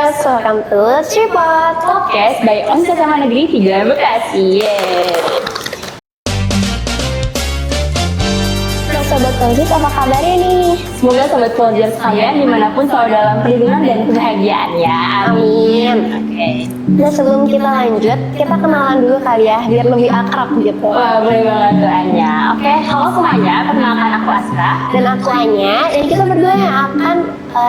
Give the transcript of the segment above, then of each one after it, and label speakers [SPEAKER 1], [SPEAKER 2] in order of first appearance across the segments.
[SPEAKER 1] Podcast, welcome to Tripod
[SPEAKER 2] Podcast by OSIS SMA Negeri 3 Bekasi.
[SPEAKER 1] Sobat Soldiers, apa kabarnya nih?
[SPEAKER 2] Semoga Sobat Soldiers kalian dimanapun selalu dalam perlindungan dan kebahagiaan ya.
[SPEAKER 1] Amin.
[SPEAKER 2] Oke.
[SPEAKER 1] Nah, sebelum kita lanjut, kita kenalan dulu kali ya, biar lebih akrab gitu.
[SPEAKER 2] Wah, boleh banget tuh Anya. Oke, halo semuanya, perkenalkan aku Asra.
[SPEAKER 1] Dan aku Anya, dan kita berdua yang akan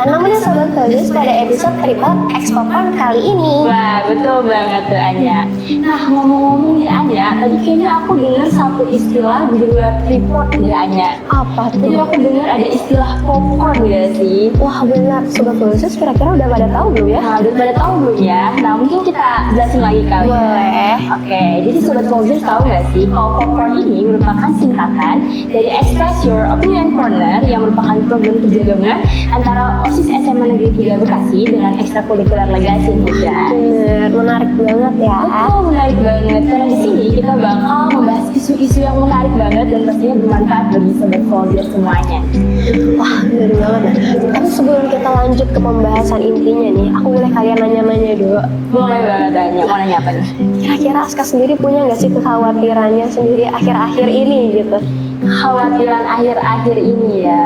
[SPEAKER 1] nemenin Sobat Soldiers pada episode Tripod Expopon kali ini.
[SPEAKER 2] Wah, betul banget tuh Anya. Nah, ngomong-ngomong nih Anya, tadi kayaknya aku dengar satu istilah di luar tripod ya Anya.
[SPEAKER 1] Apa
[SPEAKER 2] Jadi
[SPEAKER 1] tuh?
[SPEAKER 2] aku dengar ada istilah popcorn gak sih?
[SPEAKER 1] Wah benar, Sobat Soldiers kira-kira udah pada tahu belum ya?
[SPEAKER 2] Nah, udah pada tahu belum ya? Nah, mungkin kita jelasin lagi kali ya.
[SPEAKER 1] Boleh.
[SPEAKER 2] Oke, jadi Sobat Soldiers tahu nggak sih kalau popcorn ini merupakan singkatan dari Express Your Opinion Corner yang merupakan program kerja gabungan antara OSIS SMA Negeri 3 Bekasi dengan ekstrakurikuler Legasi Muda.
[SPEAKER 1] Bener, menarik banget ya.
[SPEAKER 2] Betul, menarik banget. Karena di sini kita bakal membahas isu-isu yang menarik banget dan pastinya bermanfaat bagi Sobat Soldiers semuanya.
[SPEAKER 1] Wah, bener banget ya. Tapi sebelum kita lanjut ke pembahasan intinya nih, aku boleh kalian nanya-nanya dulu.
[SPEAKER 2] Boleh banget Anya, mau nanya apa nih?
[SPEAKER 1] Kira-kira Aska sendiri punya nggak sih kekhawatirannya sendiri akhir-akhir ini gitu?
[SPEAKER 2] Kekhawatiran akhir-akhir ini ya.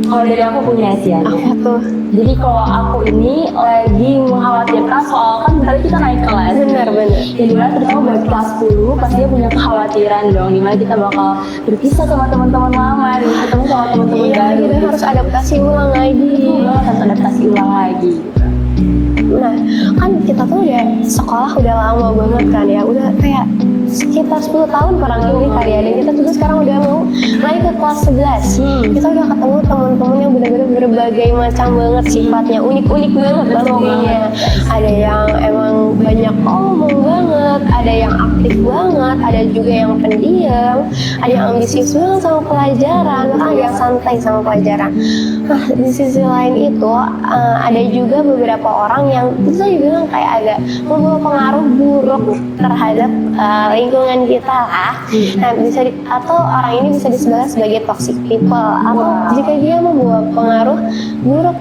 [SPEAKER 2] Kalau dari aku punya sih Anya.
[SPEAKER 1] Apa tuh?
[SPEAKER 2] Jadi kalau aku ini lagi mengkhawatirkan soal kan tadi kita naik kelas.
[SPEAKER 1] Benar.
[SPEAKER 2] Ya dimana terutama buat kelas 10 pastinya punya kekhawatiran dong. Dimana kita bakal berpisah sama teman-teman lama, nih, ketemu sama teman-teman
[SPEAKER 1] Iya,
[SPEAKER 2] baru.
[SPEAKER 1] kita harus adaptasi ulang lagi.
[SPEAKER 2] Harus adaptasi ulang lagi.
[SPEAKER 1] Nah, kan kita tuh udah sekolah udah lama banget kan ya, udah kayak sekitar 10 tahun kurang lebih kali ya, dan kita juga sekarang udah mau naik ke kelas 11. Kita udah ketemu teman-teman yang benar-benar berbagai macam banget sifatnya, unik-unik banget pastinya. Ada yang emang banyak ngomong banget, ada yang aktif banget, ada juga yang pendiam, ada yang ambisius banget sama pelajaran, bahkan ada yang santai sama pelajaran. Nah, di sisi lain itu ada juga beberapa orang yang bisa dibilang kayak agak membawa pengaruh buruk terhadap lingkungan kita lah. Nah, atau orang ini bisa disebut sebagai toxic people, atau jika dia membawa pengaruh buruk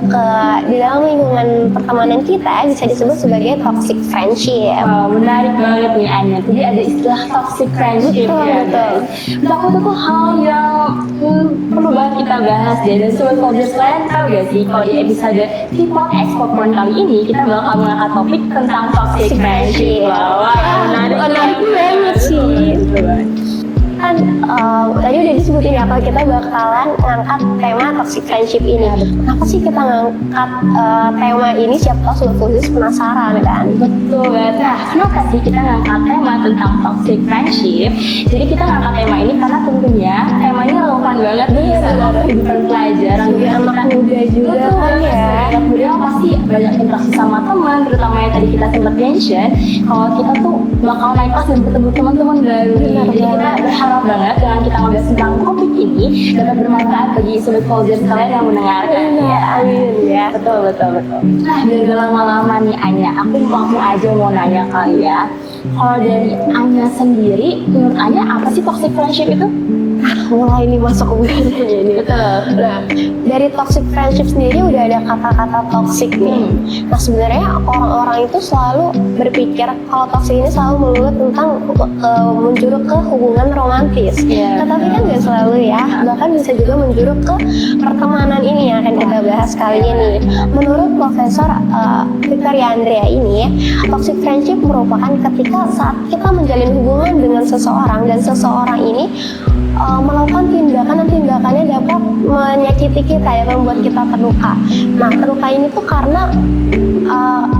[SPEAKER 1] di dalam lingkungan pertemanan kita bisa disebut sebagai toxic friendship.
[SPEAKER 2] Menarik banget nih Anya. Jadi ada istilah toxic friendship.
[SPEAKER 1] Betul.
[SPEAKER 2] Menurut aku tuh hal yang perlu banget kita bahas deh. Dan Sobat Soldiers kalian tahu gak sih kalau di episode Tripod Expopon kali ini kita bakal mengangkat topik tentang toxic friendship.
[SPEAKER 1] Menarik banget sih. Kan tadi udah disebutin ya kalau kita bakalan ngangkat tema toxic friendship ini. Kenapa sih kita ngangkat tema ini? Siapa tahu Sobat Soldiers penasaran kan?
[SPEAKER 2] Betul banget. Nah, kenapa sih kita ngangkat tema tentang toxic friendship? Jadi kita ngangkat tema ini karena tentunya temanya relevan banget nih sama kehidupan pelajaran.
[SPEAKER 1] Juga anak muda juga kan ya.
[SPEAKER 2] Anak muda pasti banyak interaksi sama teman, terutama yang tadi kita sempat mention. Kalau kita tuh bakal naik kelas dan ketemu teman-teman baru. Jadi kita berharap banget dengan kita ngobrol tentang topik ini dapat bermanfaat bagi Sobat Soldiers kalian yang mendengarkan.
[SPEAKER 1] Iya, amin ya.
[SPEAKER 2] Betul. Nah, biar gak lama-lama nih Anya, aku langsung aja mau nanya kali ya. Kalau dari Anya sendiri, menurut Anya apa sih toxic friendship itu?
[SPEAKER 1] Mulai nih masuk ke budaya ini.
[SPEAKER 2] Betul.
[SPEAKER 1] Nah, dari toxic friendship sendiri udah ada kata-kata toxic nih. Nah, sebenarnya orang-orang itu selalu berpikir kalau toxic ini selalu melulu tentang menjuruk ke hubungan romantis. Tetapi kan nggak selalu ya. Bahkan bisa juga menjuruk ke pertemanan ini yang akan kita bahas kali ini. Menurut Profesor Victoria Andrea ini, toxic friendship merupakan ketika saat kita menjalin hubungan dengan seseorang dan seseorang ini melakukan tindakan dan tindakannya dapat menyakiti kita ya, membuat kita terluka. Nah, terluka ini tuh karena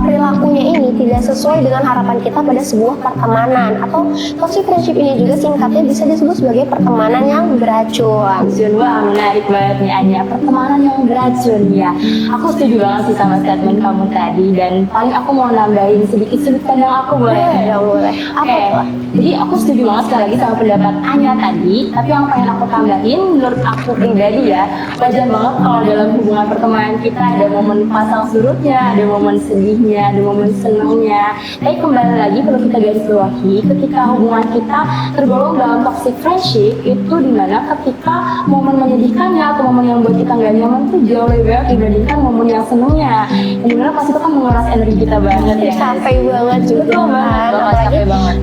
[SPEAKER 1] perilakunya ini tidak sesuai dengan harapan kita pada sebuah pertemanan, atau toxic friendship ini juga singkatnya bisa disebut sebagai pertemanan yang beracun.
[SPEAKER 2] Wah, menarik banget nih Anya, pertemanan yang beracun ya. Aku setuju banget sih sama statement kamu tadi, dan paling aku mau nambahin sedikit sudut pandang aku boleh?
[SPEAKER 1] Boleh. Apa tuh?
[SPEAKER 2] Jadi aku setuju banget sekali lagi sama pendapat Anya tadi, tapi Tapi yang pengen aku tambahin, menurut aku pribadi ya, wajar banget kalau dalam hubungan pertemanan kita ada momen pasang surutnya, ada momen sedihnya, ada momen senangnya. Tapi kembali lagi perlu kita garis bawahi, ketika hubungan kita tergolong dalam toxic friendship, itu dimana ketika momen menyedihkannya atau momen yang buat kita nggak nyaman tuh jauh lebih banyak dibandingkan momen yang senangnya. Yang dimana pasti itu kan menguras energi kita banget ya.
[SPEAKER 1] Capek banget juga.
[SPEAKER 2] Betul banget,
[SPEAKER 1] Apalagi
[SPEAKER 2] capek banget.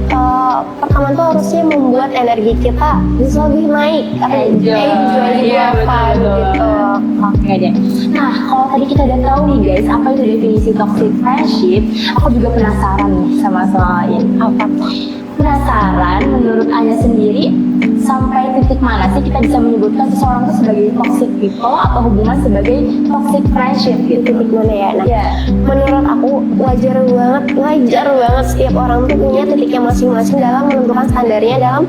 [SPEAKER 1] pertemanan tuh harusnya membuat energi kita bisa lebih naik. Enjoy
[SPEAKER 2] Iya,
[SPEAKER 1] apa
[SPEAKER 2] betul.
[SPEAKER 1] gitu.
[SPEAKER 2] Oke deh. Nah, kalau tadi kita udah tahu nih guys, apa itu definisi toxic friendship, aku juga penasaran nih sama soal ini.
[SPEAKER 1] Apa tuh?
[SPEAKER 2] Penasaran menurut Anya sendiri, sampai titik mana sih kita bisa menyebutkan seseorang itu sebagai toxic people atau hubungan sebagai toxic friendship
[SPEAKER 1] Di
[SPEAKER 2] gitu?
[SPEAKER 1] titik mana ya? Nah,
[SPEAKER 2] Ya.
[SPEAKER 1] menurut aku wajar banget setiap orang tuh punya titiknya masing-masing dalam menentukan standarnya dalam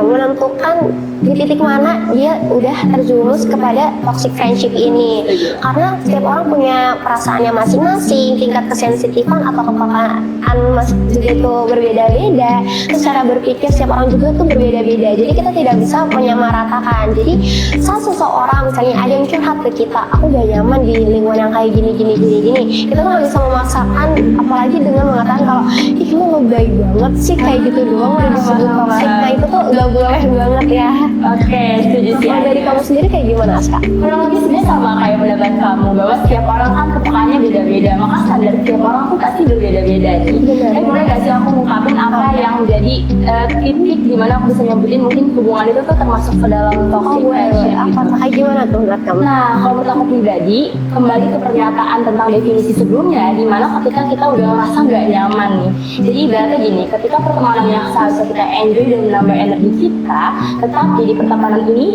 [SPEAKER 1] menentukan di titik mana dia udah terjerumus kepada toxic friendship ini. Karena setiap orang punya perasaannya masing-masing, tingkat kesensitifan atau kepekaan juga itu berbeda-beda. Terus cara berpikir setiap orang juga tuh berbeda-beda. Jadi kita tidak bisa menyamaratakan. Jadi saat seseorang misalnya ada yang curhat ke kita, aku gak nyaman di lingkungan yang kayak gini, kita tuh gak bisa memaksakan, apalagi dengan mengatakan kalau ih lu lebay banget sih kayak gitu doang udah disebut toxic. Nah itu tuh gak boleh banget ya.
[SPEAKER 2] Oke, setuju sih.
[SPEAKER 1] Kalau dari kamu sendiri kayak gimana, Aska?
[SPEAKER 2] Kurang lebih sebenarnya sama kayak pendapat kamu, bahwa setiap orang kan kepekaannya beda-beda, maka standar setiap orang tuh pasti berbeda-beda nih.
[SPEAKER 1] Benar.
[SPEAKER 2] Tapi boleh gak sih aku ngungkapin apa yang jadi titik dimana aku bisa nyebutin mungkin hubungan itu tuh termasuk ke dalam toxic friendship
[SPEAKER 1] Apa
[SPEAKER 2] gitu.
[SPEAKER 1] kayak gimana tuh menurut kamu?
[SPEAKER 2] Nah, kalau menurut aku pribadi, kembali ke pernyataan tentang definisi sebelumnya, di mana ketika kita udah ngerasa nggak nyaman nih. Jadi ibaratnya gini, ketika pertemanan yang seharusnya kita enjoy dan menambah energi kita, tetapi di pertemanan ini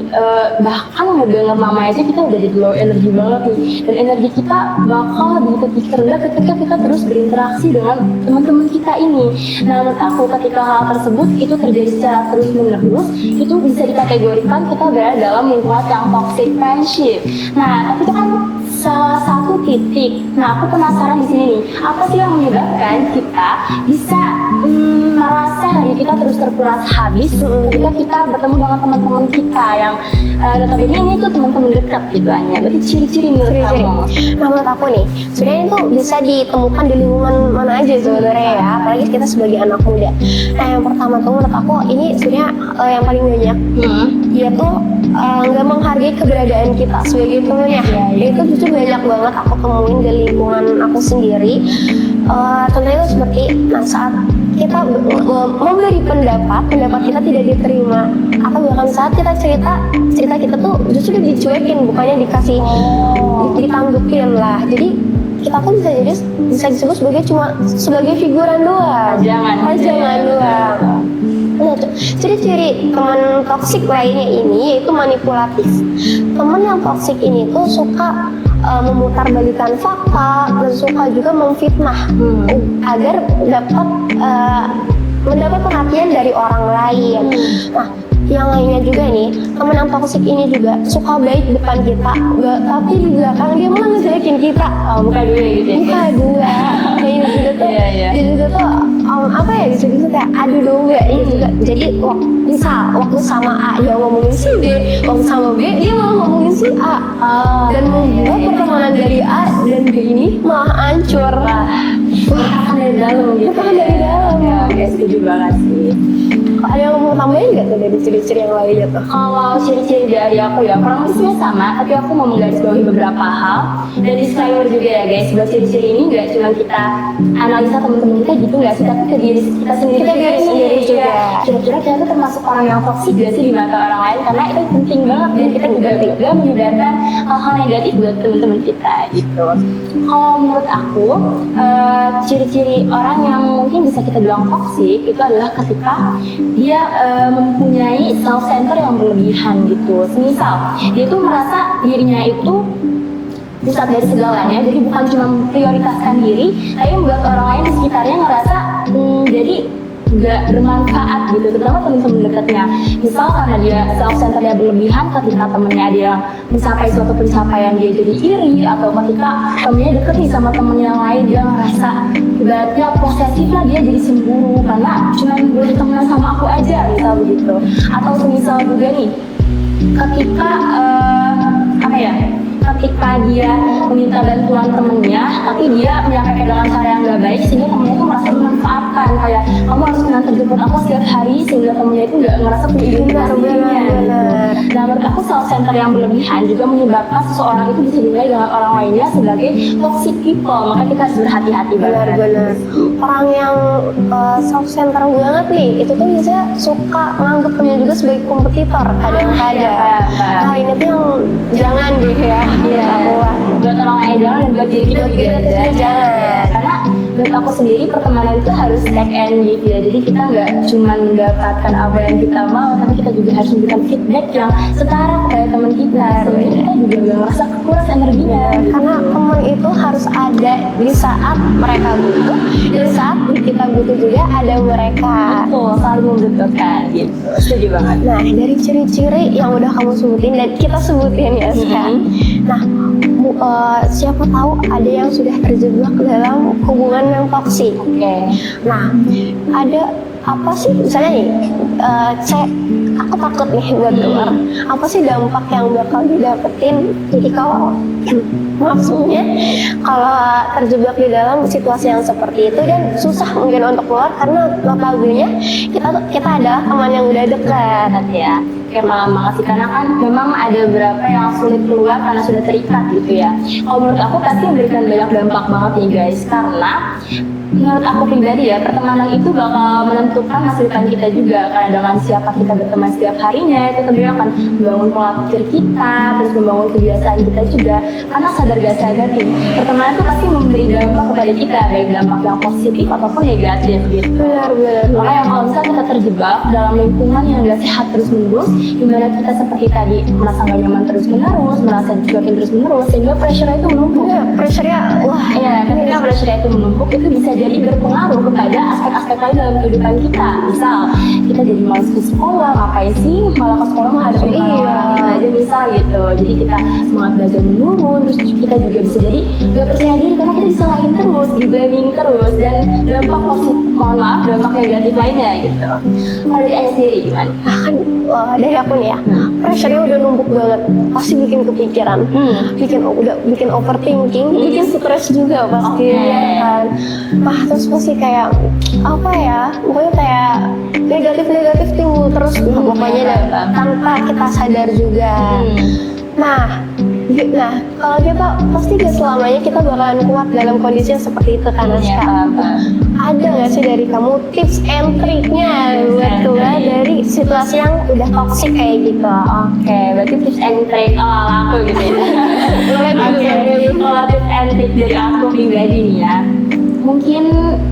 [SPEAKER 2] bahkan ngedenger nama aja kita udah jadi low energi banget nih. Dan energi kita bakal di titik terendah ketika kita terus berinteraksi dengan teman-teman kita ini. Nah, menurut aku ketika hal tersebut itu terjadi secara terus menerus, itu bisa dikategorikan kita berada dalam lingkungan yang toxic friendship. Nah, tapi itu kan salah satu titik. Nah, aku penasaran di sini nih, apa sih yang menyebabkan kita bisa merasa energi kita terus terkuras habis ketika kita bertemu dengan teman-teman kita yang notabene ini tuh teman-teman dekat gitu hanya. Berarti ciri-ciri menurut kamu?
[SPEAKER 1] Nah menurut aku nih, sebenarnya itu bisa ditemukan di lingkungan mana aja sebenarnya ya, apalagi kita sebagai anak muda. Nah yang pertama tuh menurut aku ini sebenarnya yang paling banyak dia tuh nggak menghargai keberadaan kita sebagai temannya. Itu justru banyak banget aku temuin di lingkungan aku sendiri. Contohnya itu seperti saat kita memberi pendapat kita tidak diterima, atau bahkan saat kita cerita kita tuh justru dicuekin, bukannya dikasih ditanggepin lah. Jadi kita pun bisa disebut sebagai figuran doang, pajangan doang. Nah, ciri-ciri teman toksik lainnya ini yaitu manipulatif. Teman yang toksik ini tuh suka memutarbalikan fakta dan suka juga memfitnah agar mendapat perhatian dari orang lain. Nah, yang lainnya juga nih, teman yang toksik ini juga suka baik depan kita, tapi di belakang dia malah ngejelekin kita.
[SPEAKER 2] Bukan dua gitu ya?
[SPEAKER 1] Bukan dua. Kayak juga tuh, dia juga tuh gitu kayak adu domba ini juga. Jadi waktu sama A dia ngomongin si B, waktu sama B dia malah ngomongin si A, dan membuat pertemanan dari A dan B ini malah hancur.
[SPEAKER 2] Bahkan dari dalam gitu.
[SPEAKER 1] Bahkan dari dalam.
[SPEAKER 2] Ya, oke, setuju banget sih.
[SPEAKER 1] Ada yang mau tambahin nggak tuh dari ciri-ciri yang lainnya tuh?
[SPEAKER 2] Kalau ciri-ciri dari aku ya kurang lebih sama, tapi aku mau menggarisbawahi beberapa hal dan disclaimer juga ya guys, bahwa ciri-ciri ini nggak cuma kita analisa teman-teman kita gitu nggak sih, tapi ke diri kita sendiri juga. Kira-kira kita tuh termasuk orang yang toksik gak sih di mata orang lain, karena itu penting banget dan kita juga tidak menyebarkan hal-hal negatif buat teman-teman kita gitu. Kalau menurut aku ciri-ciri orang yang mungkin bisa kita bilang toksik itu adalah ketika dia mempunyai self center yang berlebihan gitu. Semisal dia tuh merasa dirinya itu pusat dari segalanya, jadi bukan cuma memprioritaskan diri, tapi membuat orang lain di sekitarnya ngerasa jadi nggak bermanfaat gitu, terutama teman-teman dekatnya. Misal karena dia self-centerednya berlebihan, ketika temennya ada yang mencapai suatu pencapaian dia jadi iri, atau ketika temennya deket nih sama temen yang lain dia ngerasa ibaratnya posesif lah, dia jadi cemburu karena cuma boleh temenan sama aku aja misal begitu. Atau misal juga nih ketika ketika dia meminta bantuan temennya tapi dia menyampaikan dengan cara yang gak baik sehingga temennya itu merasa dimanfaatkan, kayak kamu harus mengantar jemput aku setiap hari, sehingga temennya itu gak ngerasa punya identitas dirinya. Nah menurut aku self-center yang berlebihan juga menyebabkan seseorang itu bisa dinilai dengan orang lainnya sebagai toxic people, maka kita harus berhati-hati banget.
[SPEAKER 1] Benar-benar orang yang self-center banget nih itu tuh biasanya suka menganggapnya juga sebagai kompetitor kadang-kadang. Nah ini tuh yang jangan deh ya.
[SPEAKER 2] Iya, buat orang lain jangan, dan buat diri kita juga jangan. Karena menurut aku sendiri pertemanan itu harus take and give ya. Jadi kita nggak cuma mendapatkan apa yang kita mau, tapi kita juga harus memberikan feedback yang setara kepada teman kita. Sehingga kita juga nggak merasa kekuras energinya.
[SPEAKER 1] Karena teman itu harus ada di saat mereka butuh, di saat kita butuh juga ada mereka.
[SPEAKER 2] Betul, saling membutuhkan gitu. Setuju banget.
[SPEAKER 1] Nah dari ciri-ciri yang udah kamu sebutin dan kita sebutin ya sekarang. Nah siapa tahu ada yang sudah terjebak dalam hubungan yang toksik. Nah ada apa sih misalnya nih aku takut nih buat keluar, apa sih dampak yang bakal didapetin jadi kalau maksudnya kalau terjebak di dalam situasi yang seperti itu dan susah mungkin untuk keluar karena notabene kita adalah teman yang udah dekat
[SPEAKER 2] ya. Kayak malah sih, karena kan memang ada beberapa yang sulit keluar karena sudah terikat gitu ya. Kalau menurut aku pasti memberikan banyak dampak banget nih guys, karena menurut aku pribadi ya, pertemanan itu bakal menentukan masa depan kita juga. Karena dengan siapa kita berteman setiap harinya itu tentunya akan membangun pola pikir kita, terus membangun kebiasaan kita juga. Karena sadar gak sadar nih, pertemanan itu pasti memberi dampak kepada kita, baik dampak yang positif ataupun negatif gitu.
[SPEAKER 1] Benar-benar.
[SPEAKER 2] Makanya kalau misalnya kita terjebak dalam lingkungan yang gak sehat terus-menerus, dimana kita seperti tadi merasa gak nyaman terus-menerus, merasa dicuekin terus-menerus, sehingga pressure itu menumpuk.
[SPEAKER 1] Ya, pressure-nya
[SPEAKER 2] ketika pressure itu menumpuk itu bisa jadi berpengaruh kepada aspek-aspek lain dalam kehidupan kita. Misal kita jadi malas ke sekolah, ngapain sih malah ke sekolah menghadapi orang aja misal gitu. Jadi kita semangat belajar menurun, terus kita juga bisa jadi gak percaya diri karena kita disalahin terus, di-blaming terus, dan dampak dampak negatif lainnya gitu. Kalau dari Aya sendiri gimana?
[SPEAKER 1] Kan dari aku nih ya, pressure-nya udah numpuk banget, pasti bikin kepikiran, bikin overthinking, bikin stres juga pasti ya kan. Terus pasti kayak apa ya, pokoknya kayak negatif timbul terus pokoknya tanpa kita sadar juga. Nah kalau kita pasti gak selamanya kita bakalan kuat dalam kondisi yang seperti itu kan sekarang. Ada nggak sih dari kamu tips and triknya buat keluar dari situasi yang udah toxic kayak gitu?
[SPEAKER 2] Berarti tips and trick aku gitu ya. Kalau tips and trick dari aku pribadi nih ya, mungkin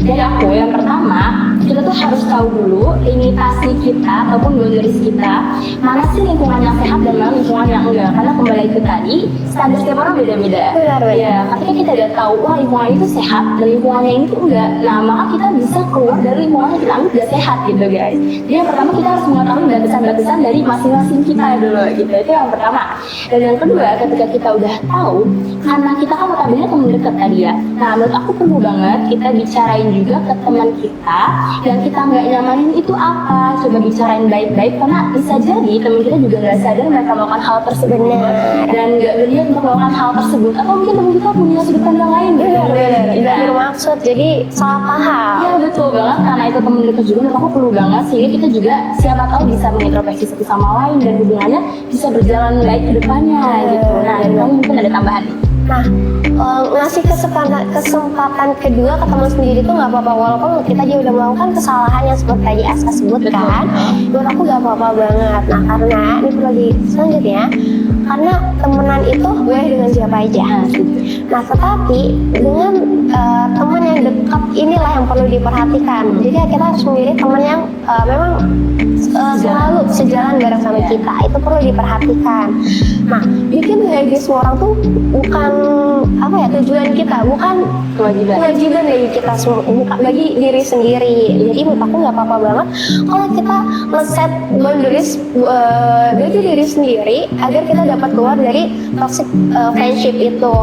[SPEAKER 2] dari aku yang pertama, kita tuh harus tahu dulu limitasi kita ataupun boundaries kita, mana sih lingkungan yang sehat dan mana lingkungan yang enggak. Karena kembali ke tadi, standar setiap orang beda-beda. Ya, ketika kita udah tahu wah lingkungan itu sehat dan lingkungannya ini tuh enggak, nah maka kita bisa keluar dari lingkungan yang kita anggap udah sehat gitu guys. Jadi yang pertama kita harus mengetahui batasan-batasan dari masing-masing kita dulu gitu, itu yang pertama. Dan yang kedua, ketika kita udah tahu, karena kita kan notabene teman dekat tadi ya, nah menurut aku perlu banget kita bicarain juga ke teman kita yang kita nggak nyamanin itu apa. Coba bicarain baik-baik, karena bisa jadi teman kita juga nggak sadar mereka melakukan hal tersebut dan nggak berniat untuk melakukan hal tersebut, atau mungkin teman kita punya sudut pandang lain.
[SPEAKER 1] Tidak bermaksud, jadi salah paham.
[SPEAKER 2] Ya betul banget, karena itu teman dekat juga menurut aku perlu banget, sehingga kita juga siapa tahu bisa mengintrospeksi satu sama lain dan hubungannya bisa berjalan baik ke depannya gitu. Nah, dari kamu mungkin ada tambahan.
[SPEAKER 1] Nah, ngasih kesempatan kedua ke teman sendiri itu nggak apa-apa, walaupun kita dia udah melakukan kesalahan yang seperti tadi Aska sebutkan. Menurut aku nggak apa-apa banget. Nah, karena ini perlu di selanjutnya, karena temenan itu boleh dengan siapa aja. Nah, tetapi dengan teman yang dekat inilah yang perlu diperhatikan. Jadi kita harus memilih teman yang memang selalu sejalan bareng sama kita, itu perlu diperhatikan. Nah, mungkin bagi semua orang tuh bukan apa ya, tujuan kita, bukan kewajiban bagi kita semua, bukan bagi diri sendiri. Jadi menurut aku nggak apa-apa banget kalau kita nge-set boundaries bagi diri sendiri agar kita dapat keluar dari toxic friendship itu.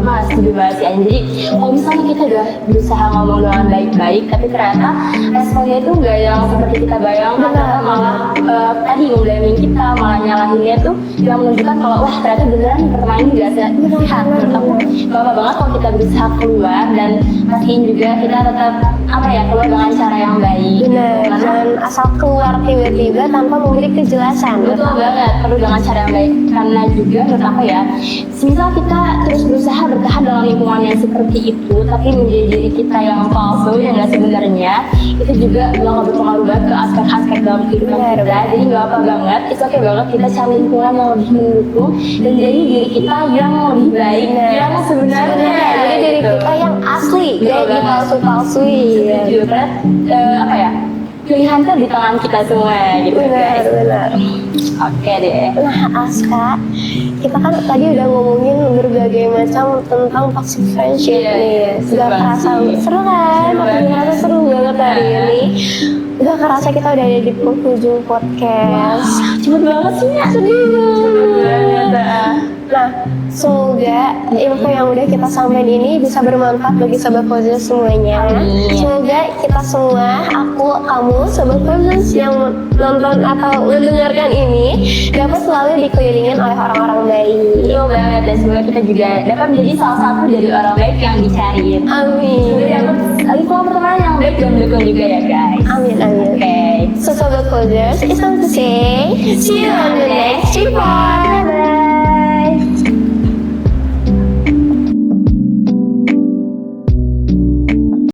[SPEAKER 2] Mas, setuju banget sih. Jadi kalau misalnya kita udah berusaha ngomong dengan baik-baik, tapi ternyata responnya itu nggak yang seperti kita bayangkan, ternyata malah tadi ngeblaming kita, malah nyalahinnya tuh yang menunjukkan kalau wah ternyata beneran nih pertemanan ini nggak sehat. Menurut aku bapak banget kalau kita berusaha keluar dan pastiin juga kita tetap apa ya, keluar dengan cara yang baik.
[SPEAKER 1] Benar, dan asal keluar tiba-tiba tanpa memberi kejelasan.
[SPEAKER 2] Betul banget, perlu dengan cara yang baik. Karena juga menurut aku ya, misal kita terus berusaha bertahan dalam lingkungan yang seperti itu, tapi menjadi diri kita yang palsu yang nggak sebenarnya, itu juga bakal berpengaruh banget ke aspek-aspek dalam kehidupan kita. Jadi nggak apa banget, itu oke banget kita cari lingkungan yang lebih mendukung dan jadi diri kita yang lebih baik, yang sebenarnya.
[SPEAKER 1] Jadi diri
[SPEAKER 2] gitu.
[SPEAKER 1] kita yang asli, gak
[SPEAKER 2] banget.
[SPEAKER 1] dipalsu-palsui.
[SPEAKER 2] Setuju, karena apa ya, pilihan tuh di tangan kita semua gitu guys.
[SPEAKER 1] Benar.
[SPEAKER 2] Oke deh.
[SPEAKER 1] Nah, Aska, kita kan tadi udah ngomongin berbagai macam tentang toxic friendship nih. Gak kerasa seru kan? Aku ngerasa seru banget hari ini. Gak kerasa kita udah ada di penghujung podcast.
[SPEAKER 2] Cepet banget sih ya.
[SPEAKER 1] Sedih banget.
[SPEAKER 2] banget.
[SPEAKER 1] Nah, semoga info yang udah kita sampaikan ini bisa bermanfaat bagi Sobat Kozers semuanya.
[SPEAKER 2] Amin.
[SPEAKER 1] Semoga kita semua, aku, kamu, Sobat Kozers yang nonton atau mendengarkan ini dapat selalu dikelilingin oleh orang-orang baik.
[SPEAKER 2] Betul banget, dan semoga kita juga dapat menjadi salah satu dari orang baik yang dicari.
[SPEAKER 1] Amin.
[SPEAKER 2] Semoga dapat lingkungan pertemanan yang baik dan mendukung juga ya guys.
[SPEAKER 1] Amin.
[SPEAKER 2] Oke.
[SPEAKER 1] So Sobat Kozers, it's time to say see you on the next report. Bye.